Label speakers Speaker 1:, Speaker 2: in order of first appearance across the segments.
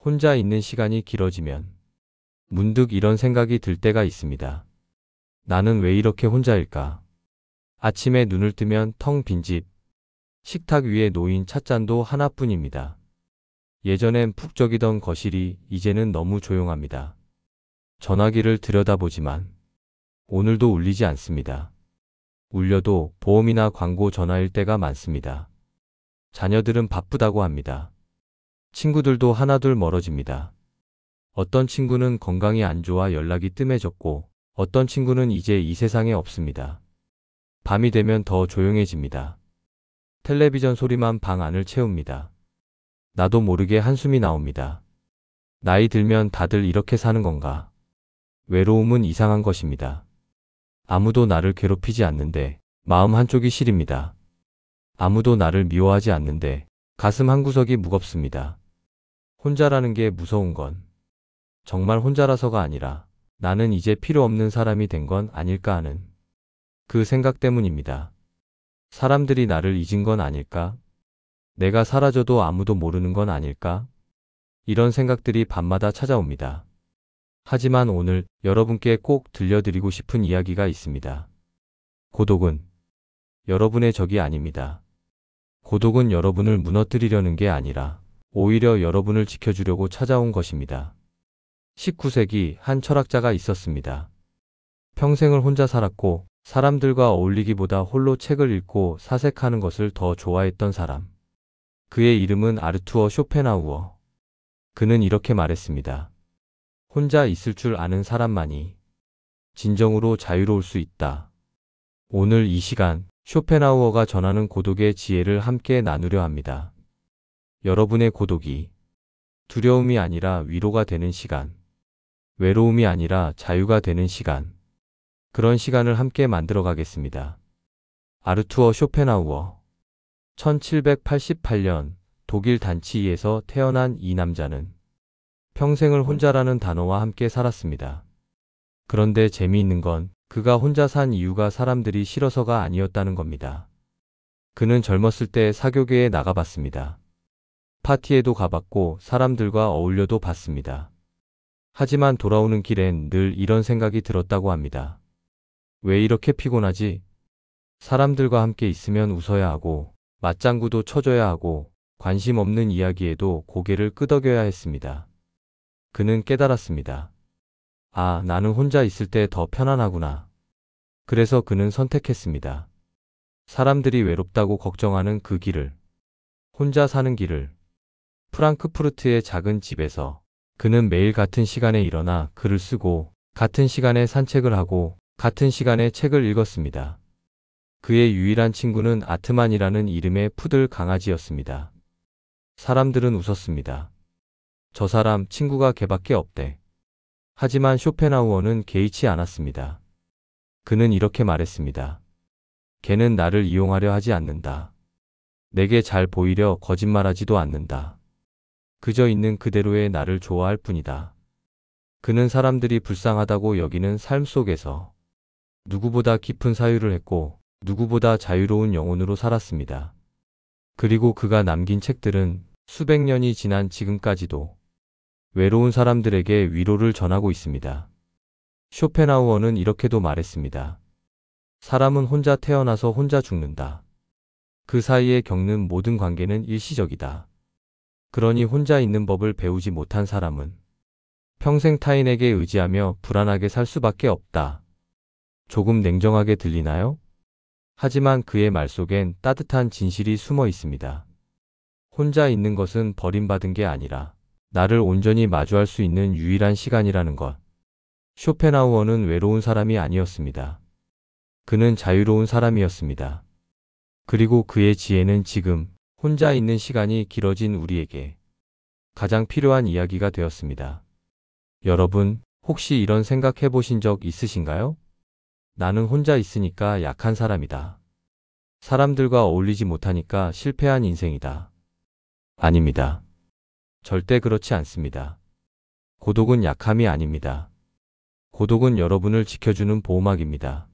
Speaker 1: 혼자 있는 시간이 길어지면 문득 이런 생각이 들 때가 있습니다. 나는 왜 이렇게 혼자일까? 아침에 눈을 뜨면 텅 빈 집, 식탁 위에 놓인 찻잔도 하나뿐입니다. 예전엔 푹적이던 거실이 이제는 너무 조용합니다. 전화기를 들여다보지만 오늘도 울리지 않습니다. 울려도 보험이나 광고 전화일 때가 많습니다. 자녀들은 바쁘다고 합니다. 친구들도 하나둘 멀어집니다. 어떤 친구는 건강이 안 좋아 연락이 뜸해졌고 어떤 친구는 이제 이 세상에 없습니다. 밤이 되면 더 조용해집니다. 텔레비전 소리만 방 안을 채웁니다. 나도 모르게 한숨이 나옵니다. 나이 들면 다들 이렇게 사는 건가? 외로움은 이상한 것입니다. 아무도 나를 괴롭히지 않는데 마음 한쪽이 시립니다. 아무도 나를 미워하지 않는데 가슴 한구석이 무겁습니다. 혼자라는 게 무서운 건 정말 혼자라서가 아니라 나는 이제 필요 없는 사람이 된 건 아닐까 하는 그 생각 때문입니다. 사람들이 나를 잊은 건 아닐까? 내가 사라져도 아무도 모르는 건 아닐까? 이런 생각들이 밤마다 찾아옵니다. 하지만 오늘 여러분께 꼭 들려드리고 싶은 이야기가 있습니다. 고독은 여러분의 적이 아닙니다. 고독은 여러분을 무너뜨리려는 게 아니라 오히려 여러분을 지켜주려고 찾아온 것입니다. 19세기 한 철학자가 있었습니다. 평생을 혼자 살았고 사람들과 어울리기보다 홀로 책을 읽고 사색하는 것을 더 좋아했던 사람. 그의 이름은 아르투어 쇼펜하우어. 그는 이렇게 말했습니다. 혼자 있을 줄 아는 사람만이 진정으로 자유로울 수 있다. 오늘 이 시간 쇼펜하우어가 전하는 고독의 지혜를 함께 나누려 합니다. 여러분의 고독이 두려움이 아니라 위로가 되는 시간, 외로움이 아니라 자유가 되는 시간, 그런 시간을 함께 만들어 가겠습니다. 아르투어 쇼펜하우어 1788년 독일 단치에서 태어난 이 남자는 평생을 혼자라는 단어와 함께 살았습니다. 그런데 재미있는 건 그가 혼자 산 이유가 사람들이 싫어서가 아니었다는 겁니다. 그는 젊었을 때 사교계에 나가봤습니다. 파티에도 가봤고 사람들과 어울려도 봤습니다. 하지만 돌아오는 길엔 늘 이런 생각이 들었다고 합니다. 왜 이렇게 피곤하지? 사람들과 함께 있으면 웃어야 하고 맞장구도 쳐줘야 하고 관심 없는 이야기에도 고개를 끄덕여야 했습니다. 그는 깨달았습니다. 아, 나는 혼자 있을 때 더 편안하구나. 그래서 그는 선택했습니다. 사람들이 외롭다고 걱정하는 그 길을, 혼자 사는 길을. 프랑크푸르트의 작은 집에서 그는 매일 같은 시간에 일어나 글을 쓰고 같은 시간에 산책을 하고 같은 시간에 책을 읽었습니다. 그의 유일한 친구는 아트만이라는 이름의 푸들 강아지였습니다. 사람들은 웃었습니다. 저 사람 친구가 걔밖에 없대. 하지만 쇼펜하우어는 개의치 않았습니다. 그는 이렇게 말했습니다. 걔는 나를 이용하려 하지 않는다. 내게 잘 보이려 거짓말하지도 않는다. 그저 있는 그대로의 나를 좋아할 뿐이다. 그는 사람들이 불쌍하다고 여기는 삶 속에서 누구보다 깊은 사유를 했고 누구보다 자유로운 영혼으로 살았습니다. 그리고 그가 남긴 책들은 수백 년이 지난 지금까지도 외로운 사람들에게 위로를 전하고 있습니다. 쇼펜하우어는 이렇게도 말했습니다. 사람은 혼자 태어나서 혼자 죽는다. 그 사이에 겪는 모든 관계는 일시적이다. 그러니 혼자 있는 법을 배우지 못한 사람은 평생 타인에게 의지하며 불안하게 살 수밖에 없다. 조금 냉정하게 들리나요? 하지만 그의 말 속엔 따뜻한 진실이 숨어 있습니다. 혼자 있는 것은 버림받은 게 아니라 나를 온전히 마주할 수 있는 유일한 시간이라는 것. 쇼펜하우어는 외로운 사람이 아니었습니다. 그는 자유로운 사람이었습니다. 그리고 그의 지혜는 지금 혼자 있는 시간이 길어진 우리에게 가장 필요한 이야기가 되었습니다. 여러분, 혹시 이런 생각 해보신 적 있으신가요? 나는 혼자 있으니까 약한 사람이다. 사람들과 어울리지 못하니까 실패한 인생이다. 아닙니다. 절대 그렇지 않습니다. 고독은 약함이 아닙니다. 고독은 여러분을 지켜주는 보호막입니다.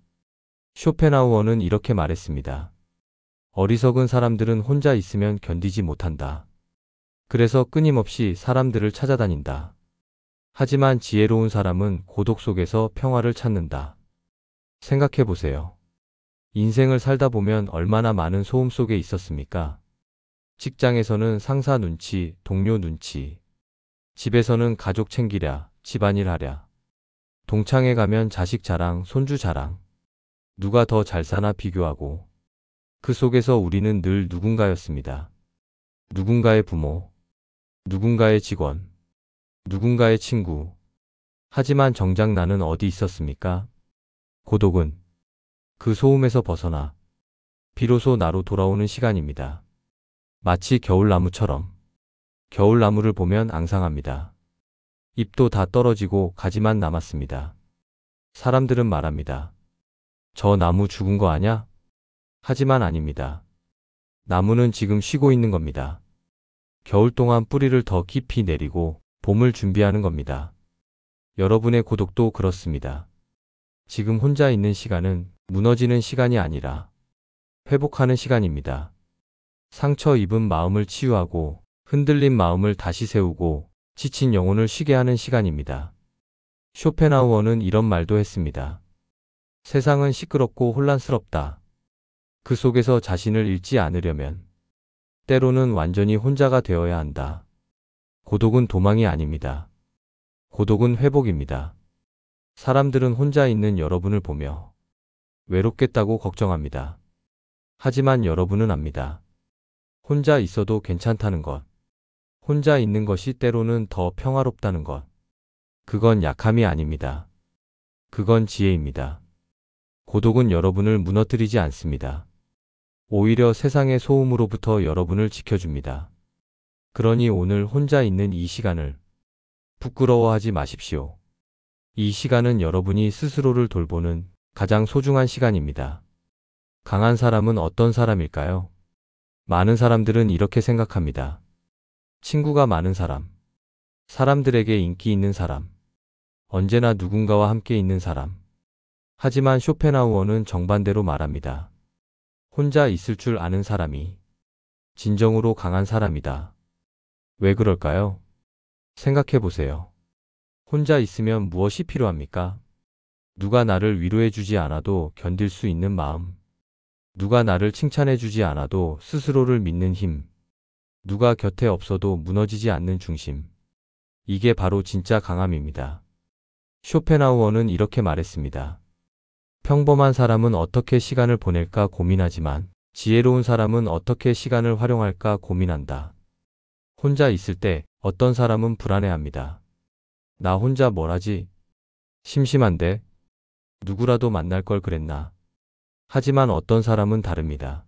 Speaker 1: 쇼펜하우어는 이렇게 말했습니다. 어리석은 사람들은 혼자 있으면 견디지 못한다. 그래서 끊임없이 사람들을 찾아다닌다. 하지만 지혜로운 사람은 고독 속에서 평화를 찾는다. 생각해 보세요. 인생을 살다 보면 얼마나 많은 소음 속에 있었습니까? 직장에서는 상사 눈치, 동료 눈치. 집에서는 가족 챙기랴, 집안일 하랴. 동창회 가면 자식 자랑, 손주 자랑. 누가 더 잘 사나 비교하고. 그 속에서 우리는 늘 누군가였습니다. 누군가의 부모, 누군가의 직원, 누군가의 친구. 하지만 정작 나는 어디 있었습니까? 고독은 그 소음에서 벗어나 비로소 나로 돌아오는 시간입니다. 마치 겨울나무처럼. 겨울나무를 보면 앙상합니다. 잎도 다 떨어지고 가지만 남았습니다. 사람들은 말합니다. 저 나무 죽은 거 아냐? 하지만 아닙니다. 나무는 지금 쉬고 있는 겁니다. 겨울 동안 뿌리를 더 깊이 내리고 봄을 준비하는 겁니다. 여러분의 고독도 그렇습니다. 지금 혼자 있는 시간은 무너지는 시간이 아니라 회복하는 시간입니다. 상처 입은 마음을 치유하고 흔들린 마음을 다시 세우고 지친 영혼을 쉬게 하는 시간입니다. 쇼펜하우어는 이런 말도 했습니다. 세상은 시끄럽고 혼란스럽다. 그 속에서 자신을 잃지 않으려면 때로는 완전히 혼자가 되어야 한다. 고독은 도망이 아닙니다. 고독은 회복입니다. 사람들은 혼자 있는 여러분을 보며 외롭겠다고 걱정합니다. 하지만 여러분은 압니다. 혼자 있어도 괜찮다는 것. 혼자 있는 것이 때로는 더 평화롭다는 것. 그건 약함이 아닙니다. 그건 지혜입니다. 고독은 여러분을 무너뜨리지 않습니다. 오히려 세상의 소음으로부터 여러분을 지켜줍니다. 그러니 오늘 혼자 있는 이 시간을 부끄러워하지 마십시오. 이 시간은 여러분이 스스로를 돌보는 가장 소중한 시간입니다. 강한 사람은 어떤 사람일까요? 많은 사람들은 이렇게 생각합니다. 친구가 많은 사람, 사람들에게 인기 있는 사람, 언제나 누군가와 함께 있는 사람. 하지만 쇼펜하우어는 정반대로 말합니다. 혼자 있을 줄 아는 사람이 진정으로 강한 사람이다. 왜 그럴까요? 생각해 보세요. 혼자 있으면 무엇이 필요합니까? 누가 나를 위로해 주지 않아도 견딜 수 있는 마음. 누가 나를 칭찬해 주지 않아도 스스로를 믿는 힘. 누가 곁에 없어도 무너지지 않는 중심. 이게 바로 진짜 강함입니다. 쇼펜하우어는 이렇게 말했습니다. 평범한 사람은 어떻게 시간을 보낼까 고민하지만 지혜로운 사람은 어떻게 시간을 활용할까 고민한다. 혼자 있을 때 어떤 사람은 불안해합니다. 나 혼자 뭘 하지? 심심한데? 누구라도 만날 걸 그랬나? 하지만 어떤 사람은 다릅니다.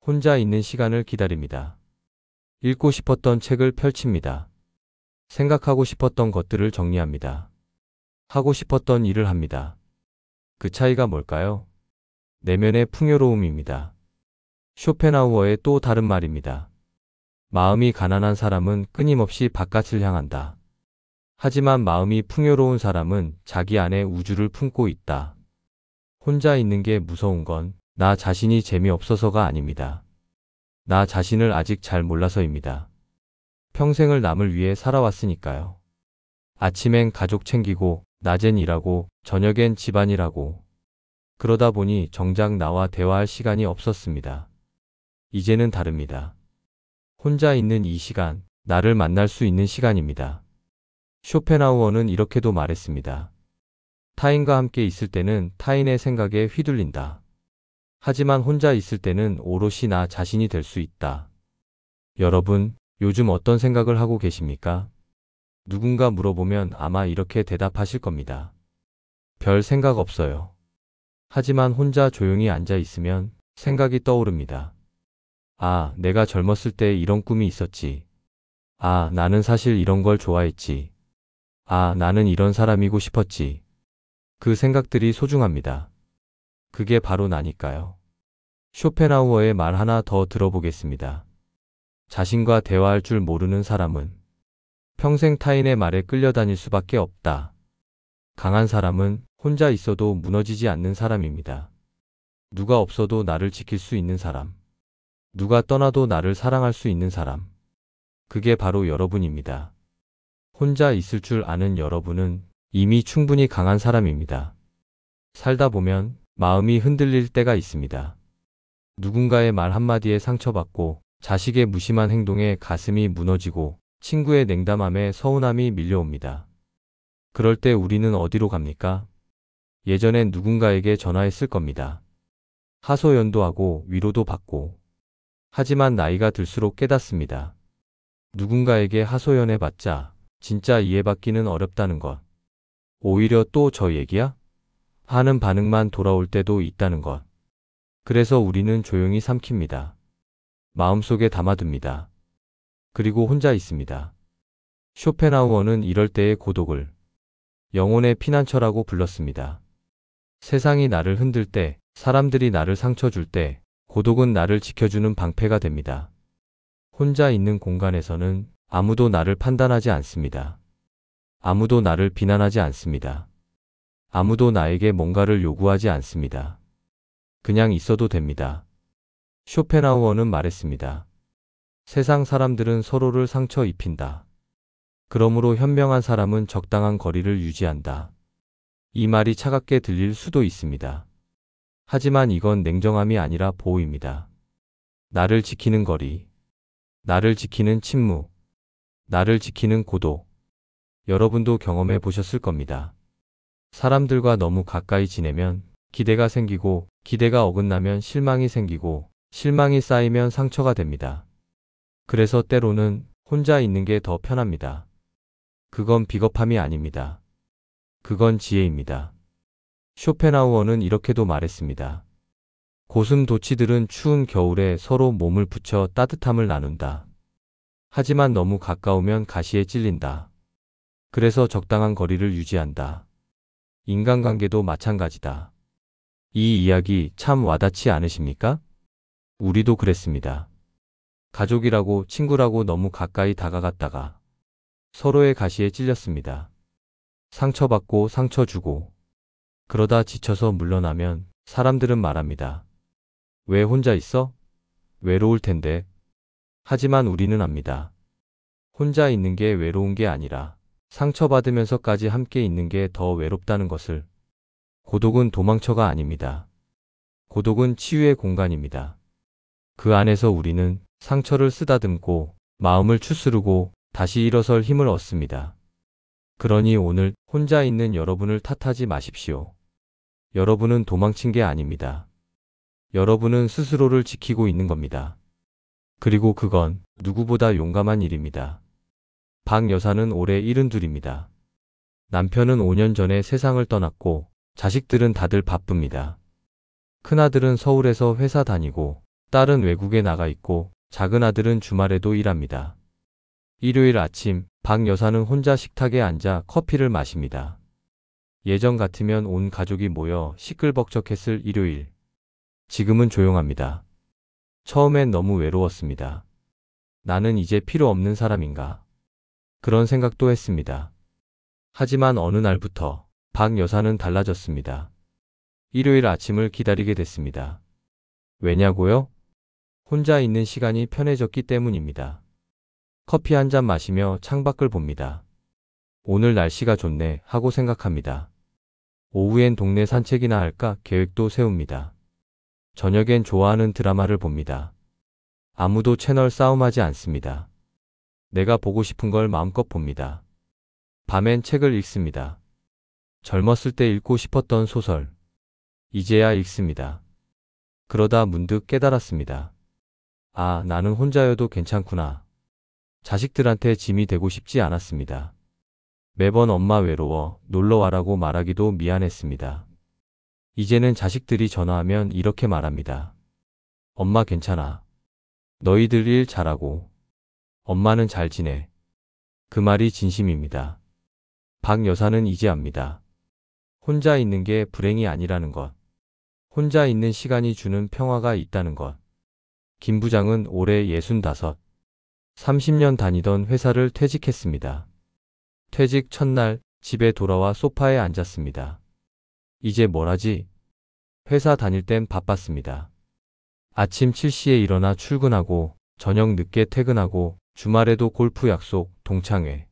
Speaker 1: 혼자 있는 시간을 기다립니다. 읽고 싶었던 책을 펼칩니다. 생각하고 싶었던 것들을 정리합니다. 하고 싶었던 일을 합니다. 그 차이가 뭘까요? 내면의 풍요로움입니다. 쇼펜하우어의 또 다른 말입니다. 마음이 가난한 사람은 끊임없이 바깥을 향한다. 하지만 마음이 풍요로운 사람은 자기 안에 우주를 품고 있다. 혼자 있는 게 무서운 건 나 자신이 재미없어서가 아닙니다. 나 자신을 아직 잘 몰라서입니다. 평생을 남을 위해 살아왔으니까요. 아침엔 가족 챙기고, 낮엔 일하고, 저녁엔 집안일하고. 그러다 보니 정작 나와 대화할 시간이 없었습니다. 이제는 다릅니다. 혼자 있는 이 시간, 나를 만날 수 있는 시간입니다. 쇼펜하우어는 이렇게도 말했습니다. 타인과 함께 있을 때는 타인의 생각에 휘둘린다. 하지만 혼자 있을 때는 오롯이 나 자신이 될 수 있다. 여러분, 요즘 어떤 생각을 하고 계십니까? 누군가 물어보면 아마 이렇게 대답하실 겁니다. 별 생각 없어요. 하지만 혼자 조용히 앉아 있으면 생각이 떠오릅니다. 아, 내가 젊었을 때 이런 꿈이 있었지. 아, 나는 사실 이런 걸 좋아했지. 아, 나는 이런 사람이고 싶었지. 그 생각들이 소중합니다. 그게 바로 나니까요. 쇼펜하우어의 말 하나 더 들어보겠습니다. 자신과 대화할 줄 모르는 사람은 평생 타인의 말에 끌려다닐 수밖에 없다. 강한 사람은 혼자 있어도 무너지지 않는 사람입니다. 누가 없어도 나를 지킬 수 있는 사람. 누가 떠나도 나를 사랑할 수 있는 사람. 그게 바로 여러분입니다. 혼자 있을 줄 아는 여러분은 이미 충분히 강한 사람입니다. 살다 보면 마음이 흔들릴 때가 있습니다. 누군가의 말 한마디에 상처받고 자식의 무심한 행동에 가슴이 무너지고 친구의 냉담함에 서운함이 밀려옵니다. 그럴 때 우리는 어디로 갑니까? 예전엔 누군가에게 전화했을 겁니다. 하소연도 하고 위로도 받고. 하지만 나이가 들수록 깨닫습니다. 누군가에게 하소연해봤자 진짜 이해받기는 어렵다는 것. 오히려 또 저 얘기야? 하는 반응만 돌아올 때도 있다는 것. 그래서 우리는 조용히 삼킵니다. 마음속에 담아둡니다. 그리고 혼자 있습니다. 쇼펜하우어는 이럴 때의 고독을 영혼의 피난처라고 불렀습니다. 세상이 나를 흔들 때, 사람들이 나를 상처 줄 때, 고독은 나를 지켜주는 방패가 됩니다. 혼자 있는 공간에서는 아무도 나를 판단하지 않습니다. 아무도 나를 비난하지 않습니다. 아무도 나에게 뭔가를 요구하지 않습니다. 그냥 있어도 됩니다. 쇼펜하우어는 말했습니다. 세상 사람들은 서로를 상처 입힌다. 그러므로 현명한 사람은 적당한 거리를 유지한다. 이 말이 차갑게 들릴 수도 있습니다. 하지만 이건 냉정함이 아니라 보호입니다. 나를 지키는 거리, 나를 지키는 침묵, 나를 지키는 고독. 여러분도 경험해 보셨을 겁니다. 사람들과 너무 가까이 지내면 기대가 생기고, 기대가 어긋나면 실망이 생기고, 실망이 쌓이면 상처가 됩니다. 그래서 때로는 혼자 있는 게 더 편합니다. 그건 비겁함이 아닙니다. 그건 지혜입니다. 쇼펜하우어는 이렇게도 말했습니다. 고슴도치들은 추운 겨울에 서로 몸을 붙여 따뜻함을 나눈다. 하지만 너무 가까우면 가시에 찔린다. 그래서 적당한 거리를 유지한다. 인간관계도 마찬가지다. 이 이야기 참 와닿지 않으십니까? 우리도 그랬습니다. 가족이라고 친구라고 너무 가까이 다가갔다가 서로의 가시에 찔렸습니다. 상처받고 상처 주고 그러다 지쳐서 물러나면 사람들은 말합니다. 왜 혼자 있어? 외로울 텐데. 하지만 우리는 압니다. 혼자 있는 게 외로운 게 아니라 상처받으면서까지 함께 있는 게 더 외롭다는 것을. 고독은 도망쳐가 아닙니다. 고독은 치유의 공간입니다. 그 안에서 우리는 상처를 쓰다듬고 마음을 추스르고 다시 일어설 힘을 얻습니다. 그러니 오늘 혼자 있는 여러분을 탓하지 마십시오. 여러분은 도망친 게 아닙니다. 여러분은 스스로를 지키고 있는 겁니다. 그리고 그건 누구보다 용감한 일입니다. 박 여사는 올해 72입니다. 남편은 5년 전에 세상을 떠났고 자식들은 다들 바쁩니다. 큰아들은 서울에서 회사 다니고 딸은 외국에 나가 있고 작은 아들은 주말에도 일합니다. 일요일 아침 박 여사는 혼자 식탁에 앉아 커피를 마십니다. 예전 같으면 온 가족이 모여 시끌벅적했을 일요일. 지금은 조용합니다. 처음엔 너무 외로웠습니다. 나는 이제 필요 없는 사람인가? 그런 생각도 했습니다. 하지만 어느 날부터 박 여사는 달라졌습니다. 일요일 아침을 기다리게 됐습니다. 왜냐고요? 혼자 있는 시간이 편해졌기 때문입니다. 커피 한 잔 마시며 창밖을 봅니다. 오늘 날씨가 좋네 하고 생각합니다. 오후엔 동네 산책이나 할까 계획도 세웁니다. 저녁엔 좋아하는 드라마를 봅니다. 아무도 채널 싸움하지 않습니다. 내가 보고 싶은 걸 마음껏 봅니다. 밤엔 책을 읽습니다. 젊었을 때 읽고 싶었던 소설. 이제야 읽습니다. 그러다 문득 깨달았습니다. 아, 나는 혼자여도 괜찮구나. 자식들한테 짐이 되고 싶지 않았습니다. 매번 엄마 외로워 놀러와라고 말하기도 미안했습니다. 이제는 자식들이 전화하면 이렇게 말합니다. 엄마 괜찮아. 너희들 일 잘하고. 엄마는 잘 지내. 그 말이 진심입니다. 박 여사는 이제 압니다. 혼자 있는 게 불행이 아니라는 것. 혼자 있는 시간이 주는 평화가 있다는 것. 김 부장은 올해 65, 30년 다니던 회사를 퇴직했습니다. 퇴직 첫날 집에 돌아와 소파에 앉았습니다. 이제 뭘 하지? 회사 다닐 땐 바빴습니다. 아침 7시에 일어나 출근하고 저녁 늦게 퇴근하고 주말에도 골프 약속, 동창회.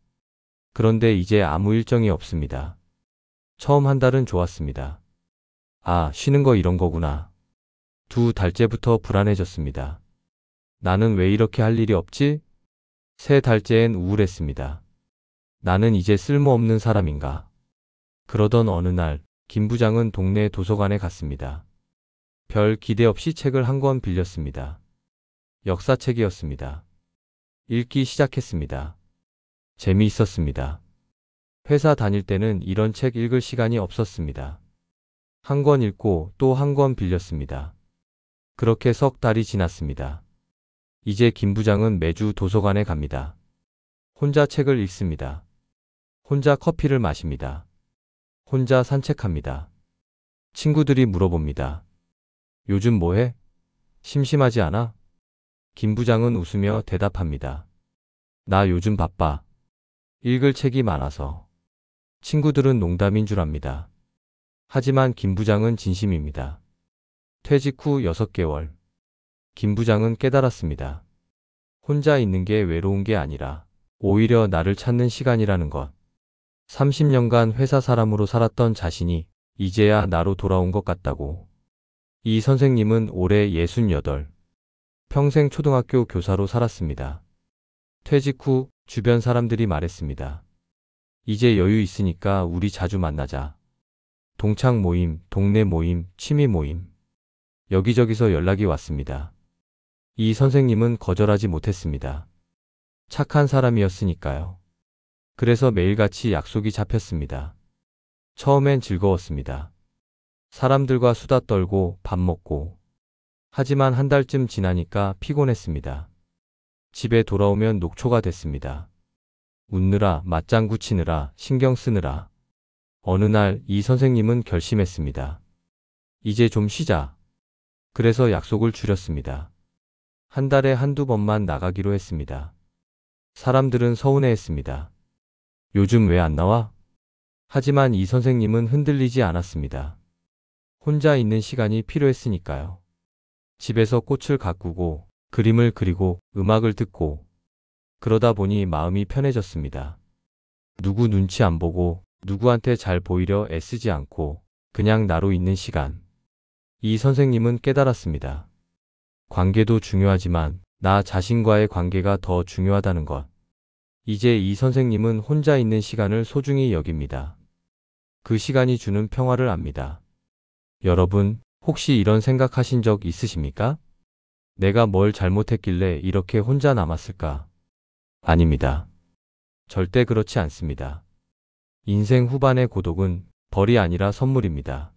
Speaker 1: 그런데 이제 아무 일정이 없습니다. 처음 한 달은 좋았습니다. 아, 쉬는 거 이런 거구나. 두 달째부터 불안해졌습니다. 나는 왜 이렇게 할 일이 없지? 세 달째엔 우울했습니다. 나는 이제 쓸모없는 사람인가? 그러던 어느 날, 김 부장은 동네 도서관에 갔습니다. 별 기대 없이 책을 한 권 빌렸습니다. 역사책이었습니다. 읽기 시작했습니다. 재미있었습니다. 회사 다닐 때는 이런 책 읽을 시간이 없었습니다. 한 권 읽고 또 한 권 빌렸습니다. 그렇게 석 달이 지났습니다. 이제 김 부장은 매주 도서관에 갑니다. 혼자 책을 읽습니다. 혼자 커피를 마십니다. 혼자 산책합니다. 친구들이 물어봅니다. 요즘 뭐해? 심심하지 않아? 김 부장은 웃으며 대답합니다. 나 요즘 바빠. 읽을 책이 많아서. 친구들은 농담인 줄 압니다. 하지만 김 부장은 진심입니다. 퇴직 후 6개월. 김 부장은 깨달았습니다. 혼자 있는 게 외로운 게 아니라 오히려 나를 찾는 시간이라는 것. 30년간 회사 사람으로 살았던 자신이 이제야 나로 돌아온 것 같다고. 이 선생님은 올해 68. 평생 초등학교 교사로 살았습니다. 퇴직 후 주변 사람들이 말했습니다. 이제 여유 있으니까 우리 자주 만나자. 동창 모임, 동네 모임, 취미 모임. 여기저기서 연락이 왔습니다. 이 선생님은 거절하지 못했습니다. 착한 사람이었으니까요. 그래서 매일같이 약속이 잡혔습니다. 처음엔 즐거웠습니다. 사람들과 수다 떨고 밥 먹고. 하지만 한 달쯤 지나니까 피곤했습니다. 집에 돌아오면 녹초가 됐습니다. 웃느라, 맞장구 치느라, 신경 쓰느라. 어느 날 이 선생님은 결심했습니다. 이제 좀 쉬자. 그래서 약속을 줄였습니다. 한 달에 한두 번만 나가기로 했습니다. 사람들은 서운해했습니다. 요즘 왜 안 나와? 하지만 이 선생님은 흔들리지 않았습니다. 혼자 있는 시간이 필요했으니까요. 집에서 꽃을 가꾸고, 그림을 그리고, 음악을 듣고. 그러다 보니 마음이 편해졌습니다. 누구 눈치 안 보고, 누구한테 잘 보이려 애쓰지 않고, 그냥 나로 있는 시간. 이 선생님은 깨달았습니다. 관계도 중요하지만, 나 자신과의 관계가 더 중요하다는 것. 이제 이 선생님은 혼자 있는 시간을 소중히 여깁니다. 그 시간이 주는 평화를 압니다. 여러분, 혹시 이런 생각하신 적 있으십니까? 내가 뭘 잘못했길래 이렇게 혼자 남았을까? 아닙니다. 절대 그렇지 않습니다. 인생 후반의 고독은 벌이 아니라 선물입니다.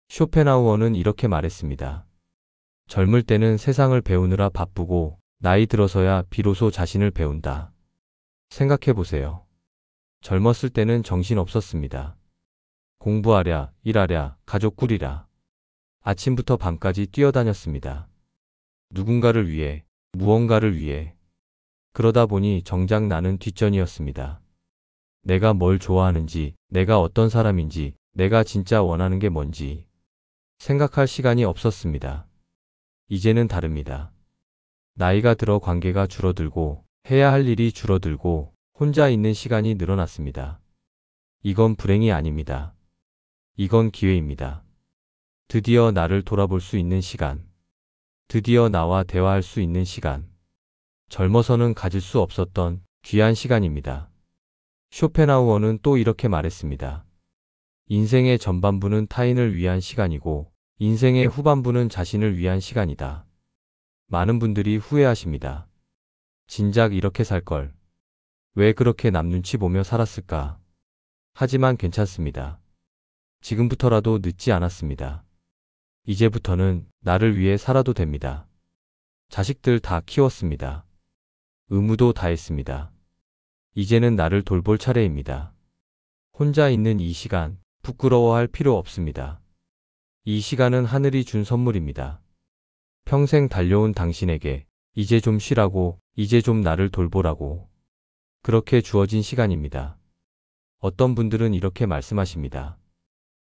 Speaker 1: 쇼펜하우어는 이렇게 말했습니다. 젊을 때는 세상을 배우느라 바쁘고 나이 들어서야 비로소 자신을 배운다. 생각해 보세요. 젊었을 때는 정신 없었습니다. 공부하랴, 일하랴, 가족 꾸리랴. 아침부터 밤까지 뛰어다녔습니다. 누군가를 위해, 무언가를 위해. 그러다 보니 정작 나는 뒷전이었습니다. 내가 뭘 좋아하는지, 내가 어떤 사람인지, 내가 진짜 원하는 게 뭔지 생각할 시간이 없었습니다. 이제는 다릅니다. 나이가 들어 관계가 줄어들고 해야 할 일이 줄어들고 혼자 있는 시간이 늘어났습니다. 이건 불행이 아닙니다. 이건 기회입니다. 드디어 나를 돌아볼 수 있는 시간. 드디어 나와 대화할 수 있는 시간. 젊어서는 가질 수 없었던 귀한 시간입니다. 쇼펜하우어는 또 이렇게 말했습니다. 인생의 전반부는 타인을 위한 시간이고 인생의 후반부는 자신을 위한 시간이다. 많은 분들이 후회하십니다. 진작 이렇게 살 걸. 왜 그렇게 남 눈치 보며 살았을까? 하지만 괜찮습니다. 지금부터라도 늦지 않았습니다. 이제부터는 나를 위해 살아도 됩니다. 자식들 다 키웠습니다. 의무도 다 했습니다. 이제는 나를 돌볼 차례입니다. 혼자 있는 이 시간, 부끄러워할 필요 없습니다. 이 시간은 하늘이 준 선물입니다. 평생 달려온 당신에게 이제 좀 쉬라고, 이제 좀 나를 돌보라고. 그렇게 주어진 시간입니다. 어떤 분들은 이렇게 말씀하십니다.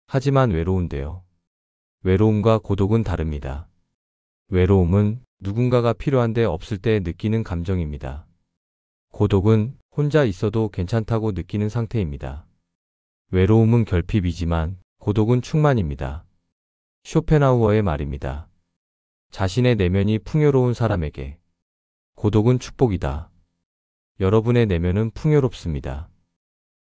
Speaker 1: 하지만 외로운데요. 외로움과 고독은 다릅니다. 외로움은 누군가가 필요한데 없을 때 느끼는 감정입니다. 고독은 혼자 있어도 괜찮다고 느끼는 상태입니다. 외로움은 결핍이지만 고독은 충만입니다. 쇼펜하우어의 말입니다. 자신의 내면이 풍요로운 사람에게 고독은 축복이다. 여러분의 내면은 풍요롭습니다.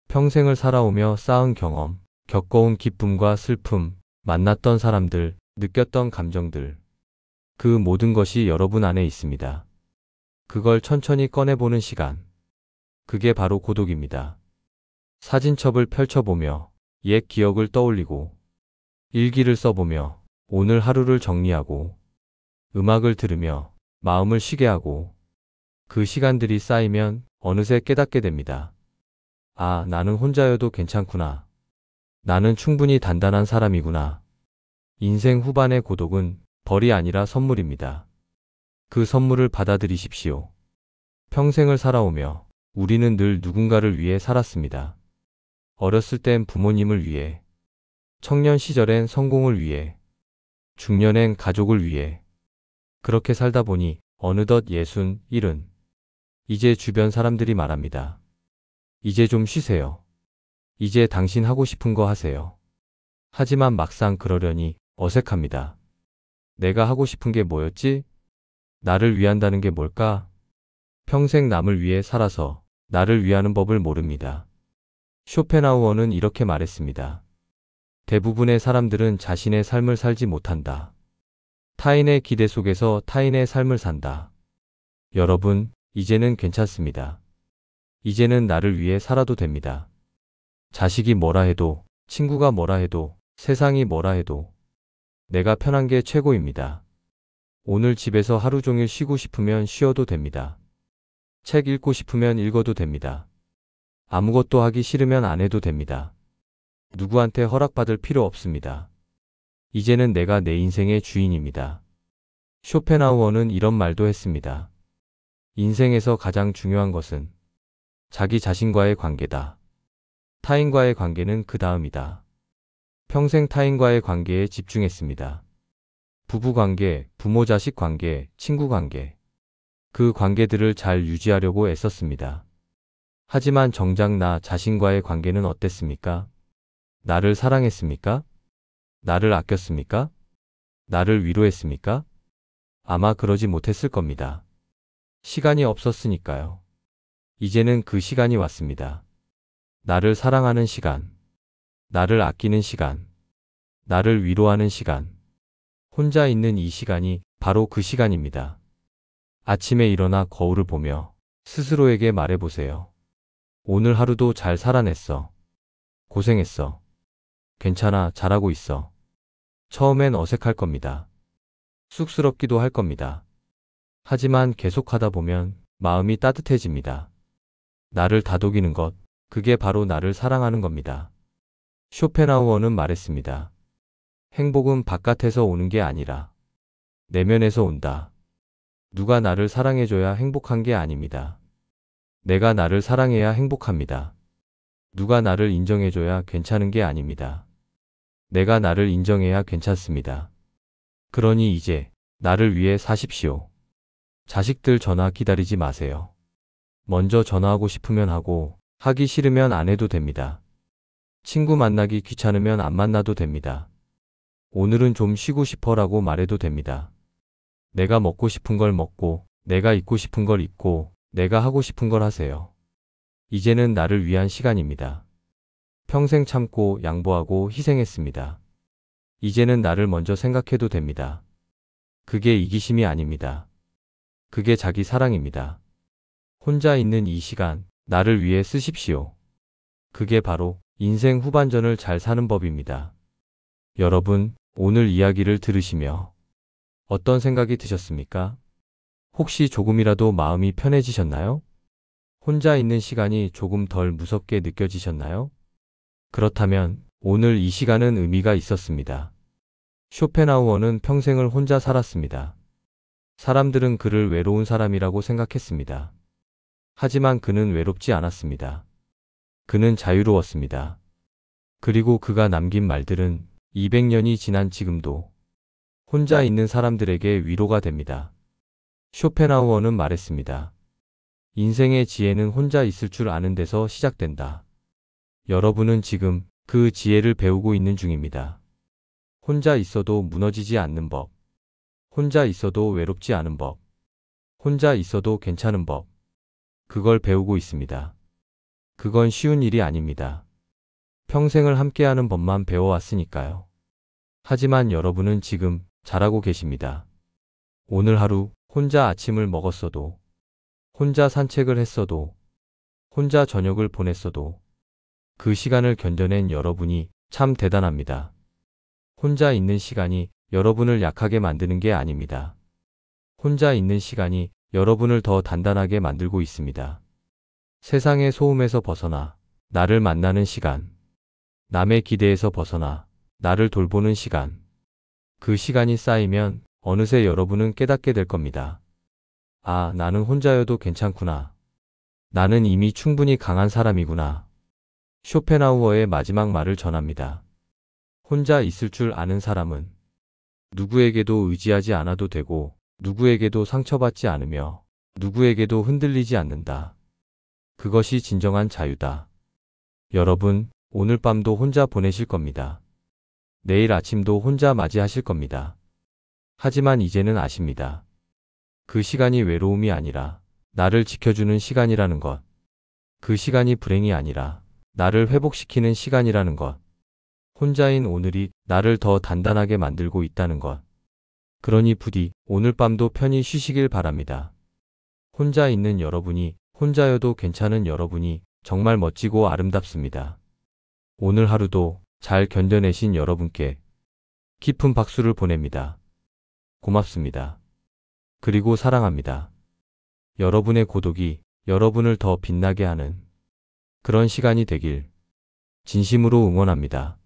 Speaker 1: 평생을 살아오며 쌓은 경험, 겪어온 기쁨과 슬픔, 만났던 사람들, 느꼈던 감정들. 그 모든 것이 여러분 안에 있습니다. 그걸 천천히 꺼내보는 시간. 그게 바로 고독입니다. 사진첩을 펼쳐보며 옛 기억을 떠올리고 일기를 써보며 오늘 하루를 정리하고 음악을 들으며 마음을 쉬게 하고 그 시간들이 쌓이면 어느새 깨닫게 됩니다. 아, 나는 혼자여도 괜찮구나. 나는 충분히 단단한 사람이구나. 인생 후반의 고독은 벌이 아니라 선물입니다. 그 선물을 받아들이십시오. 평생을 살아오며 우리는 늘 누군가를 위해 살았습니다. 어렸을 땐 부모님을 위해, 청년 시절엔 성공을 위해, 중년엔 가족을 위해. 그렇게 살다 보니 어느덧 60, 70. 이제 주변 사람들이 말합니다. 이제 좀 쉬세요. 이제 당신 하고 싶은 거 하세요. 하지만 막상 그러려니 어색합니다. 내가 하고 싶은 게 뭐였지? 나를 위한다는 게 뭘까? 평생 남을 위해 살아서 나를 위하는 법을 모릅니다. 쇼펜하우어는 이렇게 말했습니다. 대부분의 사람들은 자신의 삶을 살지 못한다. 타인의 기대 속에서 타인의 삶을 산다. 여러분, 이제는 괜찮습니다. 이제는 나를 위해 살아도 됩니다. 자식이 뭐라 해도, 친구가 뭐라 해도, 세상이 뭐라 해도 내가 편한 게 최고입니다. 오늘 집에서 하루 종일 쉬고 싶으면 쉬어도 됩니다. 책 읽고 싶으면 읽어도 됩니다. 아무것도 하기 싫으면 안 해도 됩니다. 누구한테 허락받을 필요 없습니다. 이제는 내가 내 인생의 주인입니다. 쇼펜하우어는 이런 말도 했습니다. 인생에서 가장 중요한 것은 자기 자신과의 관계다. 타인과의 관계는 그 다음이다. 평생 타인과의 관계에 집중했습니다. 부부 관계, 부모 자식 관계, 친구 관계. 그 관계들을 잘 유지하려고 애썼습니다. 하지만 정작 나 자신과의 관계는 어땠습니까? 나를 사랑했습니까? 나를 아꼈습니까? 나를 위로했습니까? 아마 그러지 못했을 겁니다. 시간이 없었으니까요. 이제는 그 시간이 왔습니다. 나를 사랑하는 시간, 나를 아끼는 시간, 나를 위로하는 시간. 혼자 있는 이 시간이 바로 그 시간입니다. 아침에 일어나 거울을 보며 스스로에게 말해보세요. 오늘 하루도 잘 살아냈어. 고생했어. 괜찮아, 잘하고 있어. 처음엔 어색할 겁니다. 쑥스럽기도 할 겁니다. 하지만 계속하다 보면 마음이 따뜻해집니다. 나를 다독이는 것, 그게 바로 나를 사랑하는 겁니다. 쇼펜하우어는 말했습니다. 행복은 바깥에서 오는 게 아니라 내면에서 온다. 누가 나를 사랑해줘야 행복한 게 아닙니다. 내가 나를 사랑해야 행복합니다. 누가 나를 인정해줘야 괜찮은 게 아닙니다. 내가 나를 인정해야 괜찮습니다. 그러니 이제 나를 위해 사십시오. 자식들 전화 기다리지 마세요. 먼저 전화하고 싶으면 하고 하기 싫으면 안 해도 됩니다. 친구 만나기 귀찮으면 안 만나도 됩니다. 오늘은 좀 쉬고 싶어라고 말해도 됩니다. 내가 먹고 싶은 걸 먹고 내가 입고 싶은 걸 입고 내가 하고 싶은 걸 하세요. 이제는 나를 위한 시간입니다. 평생 참고 양보하고 희생했습니다. 이제는 나를 먼저 생각해도 됩니다. 그게 이기심이 아닙니다. 그게 자기 사랑입니다. 혼자 있는 이 시간, 나를 위해 쓰십시오. 그게 바로 인생 후반전을 잘 사는 법입니다. 여러분, 오늘 이야기를 들으시며 어떤 생각이 드셨습니까? 혹시 조금이라도 마음이 편해지셨나요? 혼자 있는 시간이 조금 덜 무섭게 느껴지셨나요? 그렇다면 오늘 이 시간은 의미가 있었습니다. 쇼펜하우어는 평생을 혼자 살았습니다. 사람들은 그를 외로운 사람이라고 생각했습니다. 하지만 그는 외롭지 않았습니다. 그는 자유로웠습니다. 그리고 그가 남긴 말들은 200년이 지난 지금도 혼자 있는 사람들에게 위로가 됩니다. 쇼펜하우어는 말했습니다. 인생의 지혜는 혼자 있을 줄 아는 데서 시작된다. 여러분은 지금 그 지혜를 배우고 있는 중입니다. 혼자 있어도 무너지지 않는 법. 혼자 있어도 외롭지 않은 법. 혼자 있어도 괜찮은 법. 그걸 배우고 있습니다. 그건 쉬운 일이 아닙니다. 평생을 함께하는 법만 배워왔으니까요. 하지만 여러분은 지금 잘하고 계십니다. 오늘 하루 혼자 아침을 먹었어도, 혼자 산책을 했어도, 혼자 저녁을 보냈어도 그 시간을 견뎌낸 여러분이 참 대단합니다. 혼자 있는 시간이 여러분을 약하게 만드는 게 아닙니다. 혼자 있는 시간이 여러분을 더 단단하게 만들고 있습니다. 세상의 소음에서 벗어나 나를 만나는 시간, 남의 기대에서 벗어나 나를 돌보는 시간, 그 시간이 쌓이면 어느새 여러분은 깨닫게 될 겁니다. 아, 나는 혼자여도 괜찮구나. 나는 이미 충분히 강한 사람이구나. 쇼펜하우어의 마지막 말을 전합니다. 혼자 있을 줄 아는 사람은 누구에게도 의지하지 않아도 되고 누구에게도 상처받지 않으며 누구에게도 흔들리지 않는다. 그것이 진정한 자유다. 여러분, 오늘 밤도 혼자 보내실 겁니다. 내일 아침도 혼자 맞이하실 겁니다. 하지만 이제는 아십니다. 그 시간이 외로움이 아니라 나를 지켜주는 시간이라는 것. 그 시간이 불행이 아니라 나를 회복시키는 시간이라는 것. 혼자인 오늘이 나를 더 단단하게 만들고 있다는 것. 그러니 부디 오늘 밤도 편히 쉬시길 바랍니다. 혼자 있는 여러분이, 혼자여도 괜찮은 여러분이 정말 멋지고 아름답습니다. 오늘 하루도 잘 견뎌내신 여러분께 깊은 박수를 보냅니다. 고맙습니다. 그리고 사랑합니다. 여러분의 고독이 여러분을 더 빛나게 하는 그런 시간이 되길 진심으로 응원합니다.